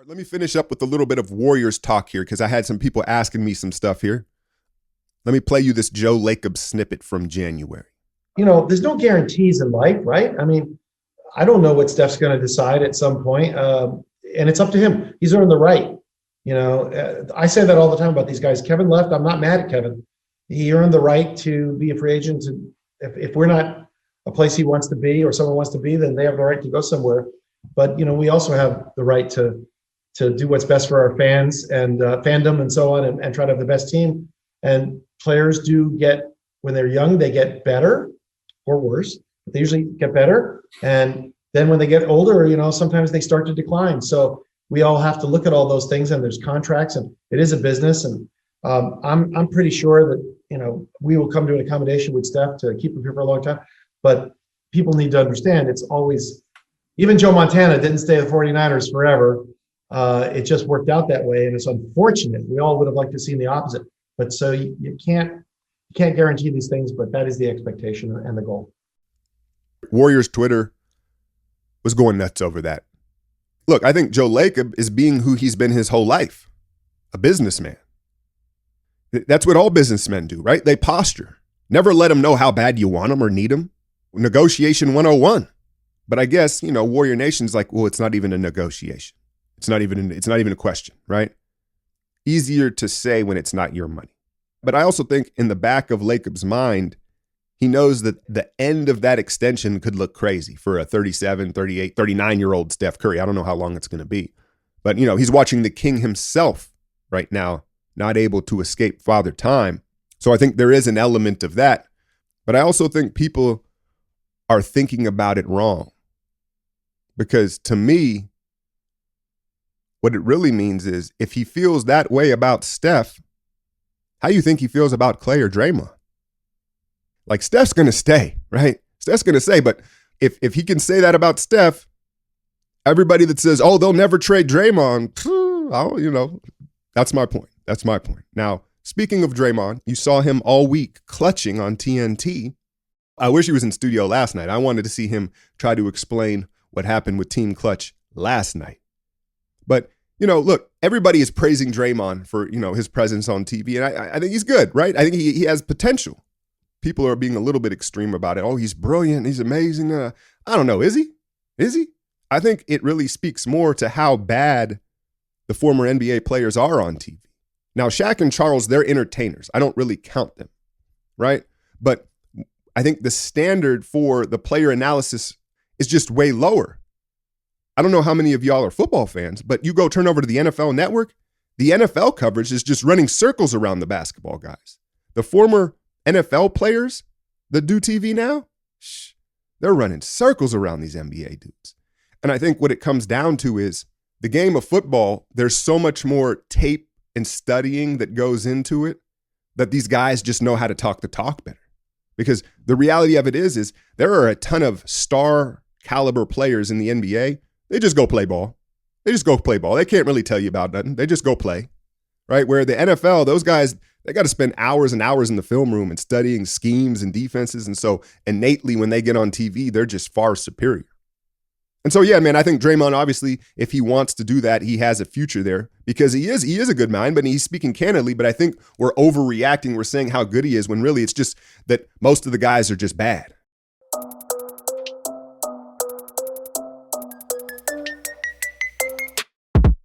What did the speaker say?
Let me finish up with a little bit of Warriors talk here because I had some people asking me some stuff here. Let me play you this Joe Lacob snippet from January. There's no guarantees in life, right? I mean, I don't know what Steph's going to decide at some point, and it's up to him. He's earned the right. I say that all the time about these guys. Kevin left. I'm not mad at Kevin. He earned the right to be a free agent. If we're not a place he wants to be or someone wants to be, then they have the right to go somewhere. But we also have the right to do what's best for our fans and fandom and so on, and try to have the best team. And players do get, when they're young, they get better or worse, but they usually get better. And then when they get older, sometimes they start to decline. So we all have to look at all those things, and there's contracts, and it is a business. And I'm pretty sure that, we will come to an accommodation with Steph to keep him here for a long time. But people need to understand it's always, even Joe Montana didn't stay at the 49ers forever. It just worked out that way, and it's unfortunate. We all would have liked to see the opposite. But so you can't guarantee these things, but that is the expectation and the goal. Warriors Twitter was going nuts over that. Look, I think Joe Lacob is being who he's been his whole life, a businessman. That's what all businessmen do, right? They posture. Never let them know how bad you want them or need them. Negotiation 101. But I guess, Warrior Nation's like, well, it's not even a negotiation. It's not even a question, right? Easier to say when it's not your money. But I also think in the back of Lacob's mind, he knows that the end of that extension could look crazy for a 37, 38, 39-year-old Steph Curry. I don't know how long it's going to be. But, he's watching the king himself right now, not able to escape Father Time. So I think there is an element of that. But I also think people are thinking about it wrong. Because to me, what it really means is if he feels that way about Steph, how do you think he feels about Clay or Draymond? Like, Steph's going to stay, right? Steph's going to stay. But if he can say that about Steph, everybody that says, oh, they'll never trade Draymond, that's my point. That's my point. Now, speaking of Draymond, you saw him all week clutching on TNT. I wish he was in studio last night. I wanted to see him try to explain what happened with Team Clutch last night. But, look, everybody is praising Draymond for, his presence on TV. And I think he's good, right? I think he has potential. People are being a little bit extreme about it. Oh, he's brilliant. He's amazing. I don't know. Is he? Is he? I think it really speaks more to how bad the former NBA players are on TV. Now, Shaq and Charles, they're entertainers. I don't really count them, right? But I think the standard for the player analysis is just way lower. I don't know how many of y'all are football fans, but you go turn over to the NFL Network, the NFL coverage is just running circles around the basketball guys. The former NFL players that do TV now, they're running circles around these NBA dudes. And I think what it comes down to is the game of football, there's so much more tape and studying that goes into it that these guys just know how to talk the talk better. Because the reality of it is there are a ton of star caliber players in the NBA. They just go play ball. They just go play ball. They can't really tell you about nothing. They just go play, right? Where the NFL, those guys, they got to spend hours and hours in the film room and studying schemes and defenses. And so innately, when they get on TV, they're just far superior. And so, yeah, man, I think Draymond, obviously, if he wants to do that, he has a future there because he is a good mind, but he's speaking candidly. But I think we're overreacting. We're saying how good he is when really it's just that most of the guys are just bad.